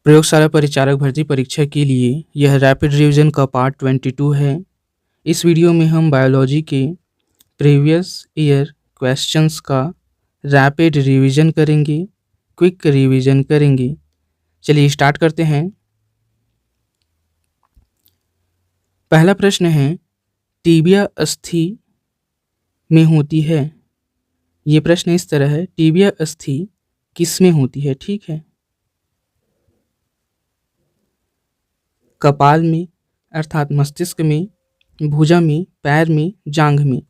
प्रयोगशाला परिचारक भर्ती परीक्षा के लिए यह रैपिड रिवीजन का पार्ट 22 है। इस वीडियो में हम बायोलॉजी के प्रीवियस ईयर क्वेश्चंस का रैपिड रिवीजन करेंगे, क्विक रिवीजन करेंगे। चलिए स्टार्ट करते हैं। पहला प्रश्न है, टीबिया अस्थि में होती है। ये प्रश्न इस तरह है, टीबिया अस्थि किस में होती है? ठीक है, कपाल में अर्थात मस्तिष्क में, भुजा में, पैर में, जांघ में,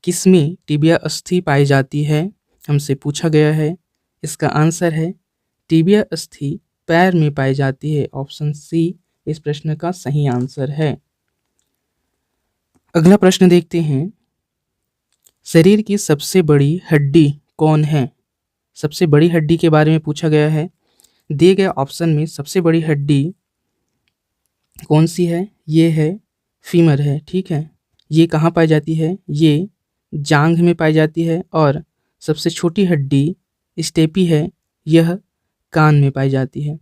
किस में टीबिया अस्थि पाई जाती है? हमसे पूछा गया है। इसका आंसर है टीबिया अस्थि पैर में पाई जाती है। ऑप्शन सी इस प्रश्न का सही आंसर है। अगला प्रश्न देखते हैं, शरीर की सबसे बड़ी हड्डी कौन है? सबसे बड़ी हड्डी के बारे में पूछा गया है। दिए गए ऑप्शन में सबसे बड़ी हड्डी कौन सी है? ये है फीमर है। ठीक है, ये कहाँ पाई जाती है? ये जांघ में पाई जाती है। और सबसे छोटी हड्डी स्टेपी है, यह कान में पाई जाती है।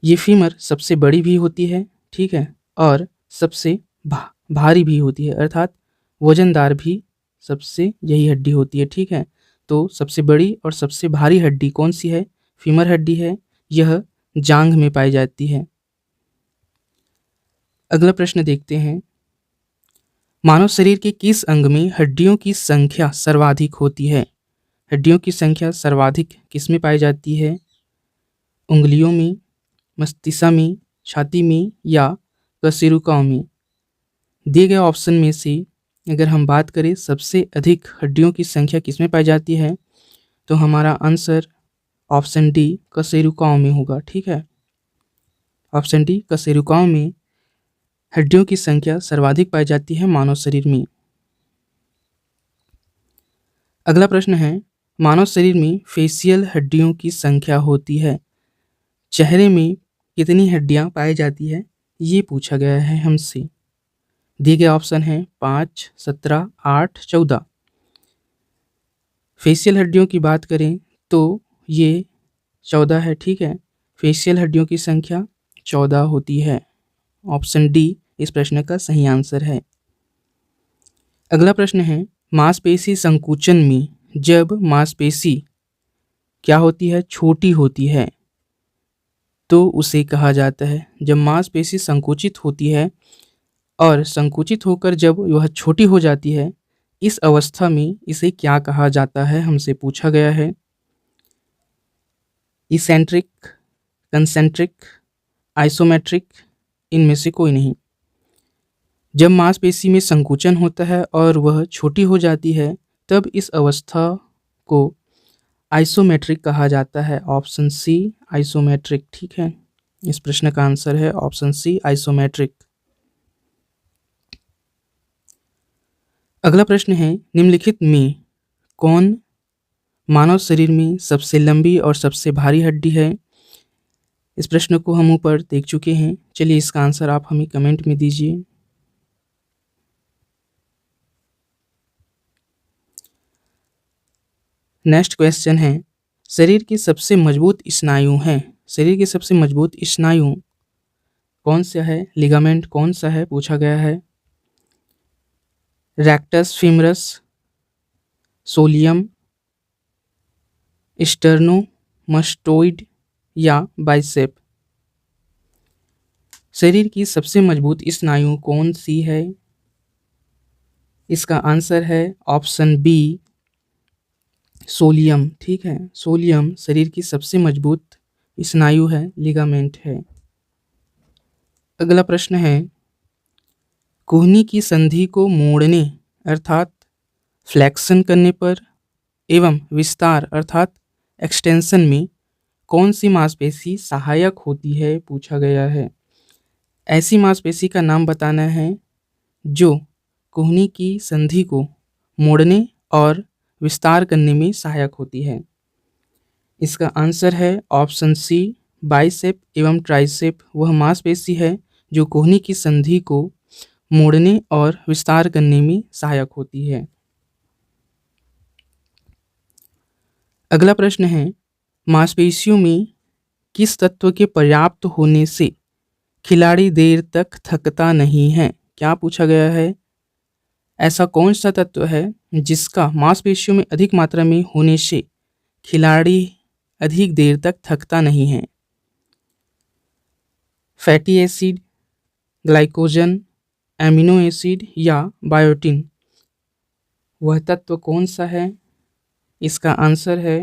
ये फीमर सबसे बड़ी भी होती है, ठीक है, और सबसे भारी भी होती है, अर्थात वजनदार भी सबसे यही हड्डी होती है। ठीक है, तो सबसे बड़ी और सबसे भारी हड्डी कौन सी है? फीमर हड्डी है, यह जांघ में पाई जाती है। अगला प्रश्न देखते हैं, मानव शरीर के किस अंग में हड्डियों की संख्या सर्वाधिक होती है? हड्डियों की संख्या सर्वाधिक किस में पाई जाती है? उंगलियों में, मस्तिष्क में, छाती में या कशेरुकाओं में? दिए गए ऑप्शन में से अगर हम बात करें सबसे अधिक हड्डियों की संख्या किस में पाई जाती है, तो हमारा आंसर ऑप्शन डी कशेरुकाओं में होगा। ठीक है, ऑप्शन डी कशेरुकाओं में हड्डियों की संख्या सर्वाधिक पाई जाती है मानव शरीर में। अगला प्रश्न है, मानव शरीर में फेशियल हड्डियों की संख्या होती है। चेहरे में कितनी हड्डियां पाई जाती है, ये पूछा गया है हमसे। दिए गए ऑप्शन है 5, 17, 8, 14। फेशियल हड्डियों की बात करें तो ये 14 है। ठीक है, फेशियल हड्डियों की संख्या 14 होती है। ऑप्शन डी इस प्रश्न का सही आंसर है। अगला प्रश्न है, मांसपेशी संकुचन में जब मांसपेशी क्या होती है? छोटी होती है, तो उसे कहा जाता है, जब मांसपेशी संकुचित होती है और संकुचित होकर जब वह छोटी हो जाती है, इस अवस्था में इसे क्या कहा जाता है? हमसे पूछा गया है। इसेंट्रिक, कंसेंट्रिक, आइसोमेट्रिक, इनमें से कोई नहीं। जब मांसपेशी में संकुचन होता है और वह छोटी हो जाती है, तब इस अवस्था को आइसोमेट्रिक कहा जाता है। Option C isometric. ठीक है, इस प्रश्न का आंसर है ऑप्शन सी आइसोमेट्रिक। अगला प्रश्न है, निम्नलिखित में कौन मानव शरीर में सबसे लंबी और सबसे भारी हड्डी है? इस प्रश्न को हम ऊपर देख चुके हैं। चलिए इसका आंसर आप हमें कमेंट में दीजिए। नेक्स्ट क्वेश्चन है, शरीर की सबसे मजबूत स्नायु है। शरीर की सबसे मजबूत स्नायु कौन सा है? लिगामेंट कौन सा है? पूछा गया है। रेक्टस फीमरस, सोलियम, स्टर्नोमस्टोइड या बाइसेप? शरीर की सबसे मजबूत स्नायु कौन सी है? इसका आंसर है ऑप्शन बी सोलियम। ठीक है, सोलियम शरीर की सबसे मजबूत स्नायु है, लिगामेंट है। अगला प्रश्न है, कोहनी की संधि को मोड़ने अर्थात फ्लेक्शन करने पर एवं विस्तार अर्थात एक्सटेंशन में कौन सी मांसपेशी सहायक होती है? पूछा गया है। ऐसी मांसपेशी का नाम बताना है जो कोहनी की संधि को मोड़ने और विस्तार करने में सहायक होती है। इसका आंसर है ऑप्शन सी बाइसेप एवं ट्राइसेप। वह मांसपेशी है जो कोहनी की संधि को मोड़ने और विस्तार करने में सहायक होती है। अगला प्रश्न है, मांसपेशियों में किस तत्व के पर्याप्त होने से खिलाड़ी देर तक थकता नहीं है? क्या पूछा गया है? ऐसा कौन सा तत्व है जिसका मांसपेशियों में अधिक मात्रा में होने से खिलाड़ी अधिक देर तक थकता नहीं है? Fatty acid, glycogen, amino acid या बायोटिन? वह तत्व कौन सा है? इसका आंसर है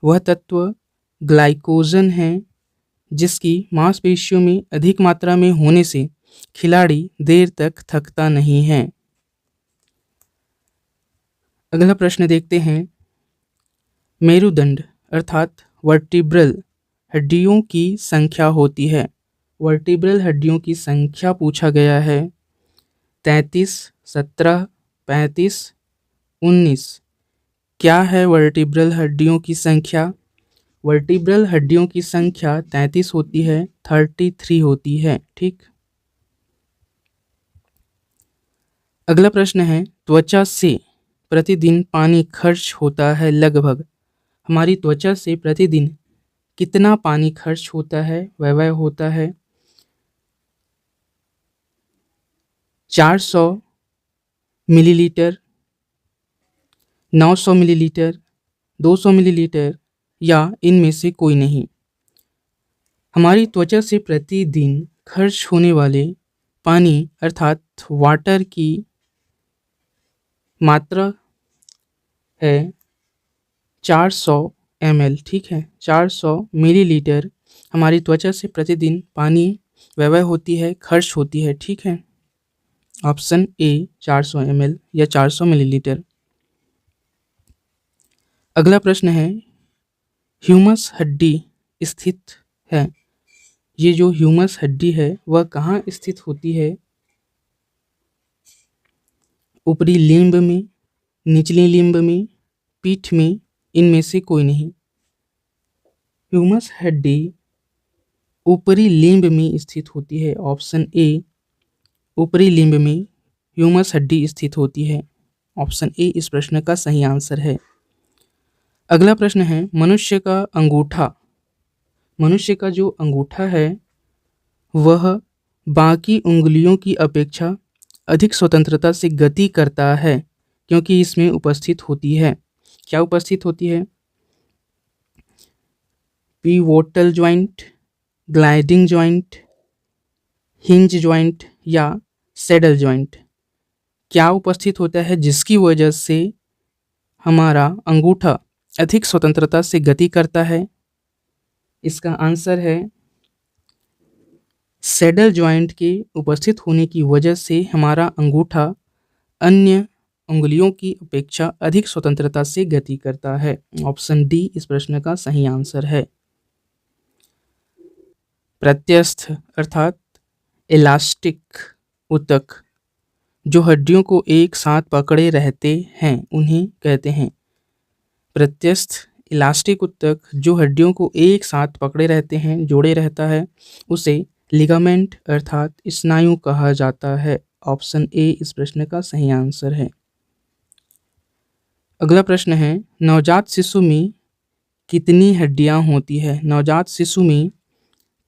वह तत्व ग्लाइकोजन है, जिसकी मांसपेशियों में अधिक मात्रा में होने से खिलाड़ी देर तक थकता नहीं है। अगला प्रश्न देखते हैं। मेरुदंड अर्थात वर्टिब्रल हड्डियों की संख्या होती है। वर्टिब्रल हड्डियों की संख्या पूछा गया है 33, 17, 35, 19। क्या है वर्टिब्रल हड्डियों की संख्या? वर्टिब्रल हड्डियों की संख्या 33 होती है, 33 होती है। ठीक। अगला प्रश्न है, त्वचा से प्रतिदिन पानी खर्च होता है लगभग। हमारी त्वचा से प्रतिदिन कितना पानी खर्च होता है? वह होता है 400 मिलीलीटर, 900 मिलीलीटर, 200 मिलीलीटर या इनमें से कोई नहीं। हमारी त्वचा से प्रतिदिन खर्च होने वाले पानी अर्थात वाटर की मात्रा है 400 ml। ठीक है, 400 मिलीलीटर हमारी त्वचा से प्रतिदिन पानी व्यय होती है, खर्च होती है। ठीक है, ऑप्शन ए 400 ml या 400 मिलीलीटर। अगला प्रश्न है, ह्यूमस हड्डी स्थित है। ये जो ह्यूमस हड्डी है वह कहाँ स्थित होती है? ऊपरी लिम्ब में, निचली लिम्ब में, पीठ में, इनमें से कोई नहीं। ह्यूमस हड्डी ऊपरी लिम्ब में स्थित होती है। ऑप्शन ए ऊपरी लिम्ब में ह्यूमस हड्डी स्थित होती है। ऑप्शन ए इस प्रश्न का सही आंसर है। अगला प्रश्न है, मनुष्य का अंगूठा, मनुष्य का जो अंगूठा है वह बाकी उंगलियों की अपेक्षा अधिक स्वतंत्रता से गति करता है क्योंकि इसमें उपस्थित होती है। क्या उपस्थित होती है? Pivotal joint, gliding joint, hinge joint या सैडल ज्वाइंट? क्या उपस्थित होता है जिसकी वजह से हमारा अंगूठा अधिक स्वतंत्रता से गति करता है? इसका आंसर है सैडल ज्वाइंट के उपस्थित होने की वजह से हमारा अंगूठा अन्य उंगलियों की अपेक्षा अधिक स्वतंत्रता से गति करता है। ऑप्शन डी इस प्रश्न का सही आंसर है। प्रत्यस्थ अर्थात इलास्टिक ऊतक जो हड्डियों को एक साथ पकड़े रहते हैं उन्हें कहते हैं। प्रत्यस्थ इलास्टिक ऊतक जो हड्डियों को एक साथ पकड़े रहते हैं, जोड़े रहता है, उसे लिगामेंट अर्थात स्नायु कहा जाता है। ऑप्शन ए इस प्रश्न का सही आंसर है। अगला प्रश्न है, नवजात शिशु में कितनी हड्डियां होती है? नवजात शिशु में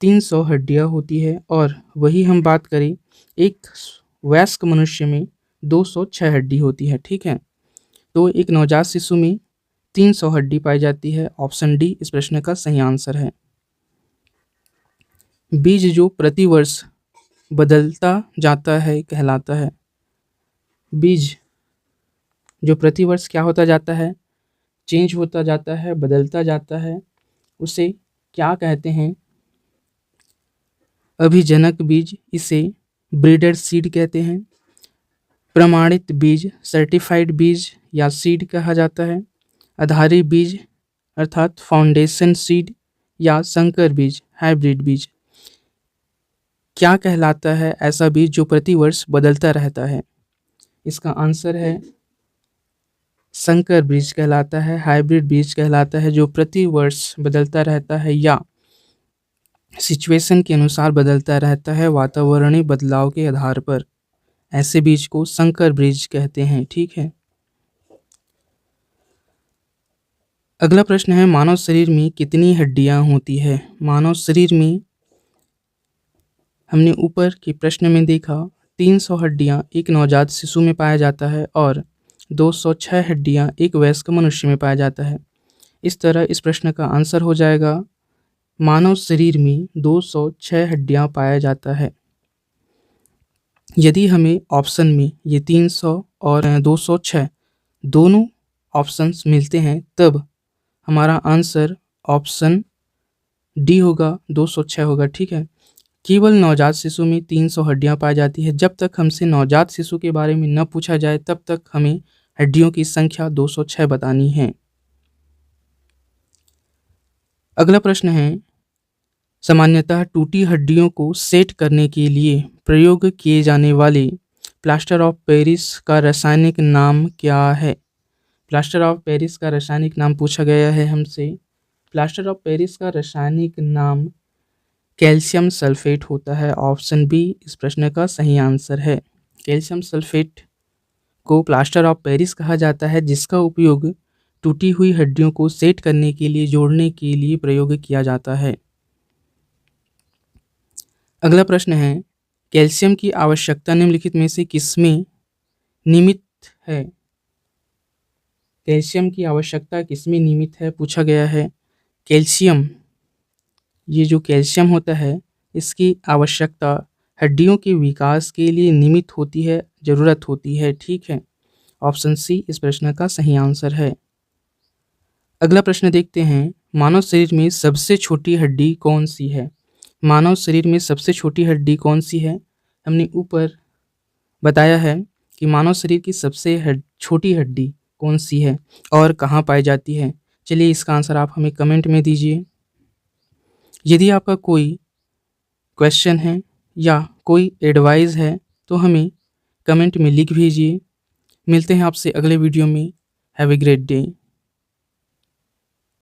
300 हड्डियां होती है और वही हम बात करें एक वयस्क मनुष्य में 206 हड्डी होती है। ठीक है, तो एक नवजात शिशु में 300 हड्डी पाई जाती है। ऑप्शन डी इस प्रश्न का सही आंसर है। बीज जो प्रतिवर्ष बदलता जाता है कहलाता है। बीज जो प्रतिवर्ष क्या होता जाता है? चेंज होता जाता है, बदलता जाता है, उसे क्या कहते हैं? अभिजनक बीज, इसे ब्रीडर सीड कहते हैं। प्रमाणित बीज, सर्टिफाइड बीज या सीड कहा जाता है। आधारी बीज अर्थात फाउंडेशन सीड या संकर बीज, हाइब्रिड बीज। क्या कहलाता है ऐसा बीज जो प्रतिवर्ष बदलता रहता है? इसका आंसर है संकर बीज कहलाता है, हाइब्रिड बीज कहलाता है जो प्रतिवर्ष बदलता रहता है या सिचुएशन के अनुसार बदलता रहता है, वातावरणीय बदलाव के आधार पर। ऐसे बीज को संकर बीज कहते हैं। ठीक है, अगला प्रश्न है, मानव शरीर में कितनी हड्डियां होती है? मानव शरीर में हमने ऊपर के प्रश्न में देखा 300 हड्डियां एक नवजात शिशु में पाया जाता है और 206 हड्डियां एक वयस्क मनुष्य में पाया जाता है। इस तरह इस प्रश्न का आंसर हो जाएगा, मानव शरीर में 206 हड्डियां पाया जाता है। यदि हमें ऑप्शन में ये 300 और 206 दोनों ऑप्शंस मिलते हैं, तब हमारा आंसर ऑप्शन डी होगा, 206 होगा। ठीक है, केवल नवजात शिशु में 300 हड्डियां पाई जाती है। जब तक हमसे नवजात शिशु के बारे में न पूछा जाए तब तक हमें हड्डियों की संख्या 206 बतानी है। अगला प्रश्न है, सामान्यतः टूटी हड्डियों को सेट करने के लिए प्रयोग किए जाने वाले प्लास्टर ऑफ पेरिस का रासायनिक नाम क्या है? प्लास्टर ऑफ पेरिस का रासायनिक नाम पूछा गया है हमसे। प्लास्टर ऑफ पेरिस का रासायनिक नाम कैल्शियम सल्फेट होता है। ऑप्शन बी इस प्रश्न का सही आंसर है। कैल्शियम सल्फेट को प्लास्टर ऑफ पेरिस कहा जाता है, जिसका उपयोग टूटी हुई हड्डियों को सेट करने के लिए, जोड़ने के लिए प्रयोग किया जाता है। अगला प्रश्न है, कैल्शियम की आवश्यकता निम्नलिखित में से किसमें नियमित है? कैल्शियम की आवश्यकता किसमें नियमित है पूछा गया है। कैल्शियम, ये जो कैल्शियम होता है, इसकी आवश्यकता हड्डियों के विकास के लिए नियमित होती है, ज़रूरत होती है। ठीक है, ऑप्शन सी इस प्रश्न का सही आंसर है। अगला प्रश्न देखते हैं, मानव शरीर में सबसे छोटी हड्डी कौन सी है? मानव शरीर में सबसे छोटी हड्डी कौन सी है? हमने ऊपर बताया है कि मानव शरीर की सबसे छोटी हड्डी कौन सी है और कहाँ पाई जाती है। चलिए इसका आंसर आप हमें कमेंट में दीजिए। यदि आपका कोई क्वेश्चन है या कोई एडवाइस है तो हमें कमेंट में लिख भेजिए। मिलते हैं आपसे अगले वीडियो में। Have a great day.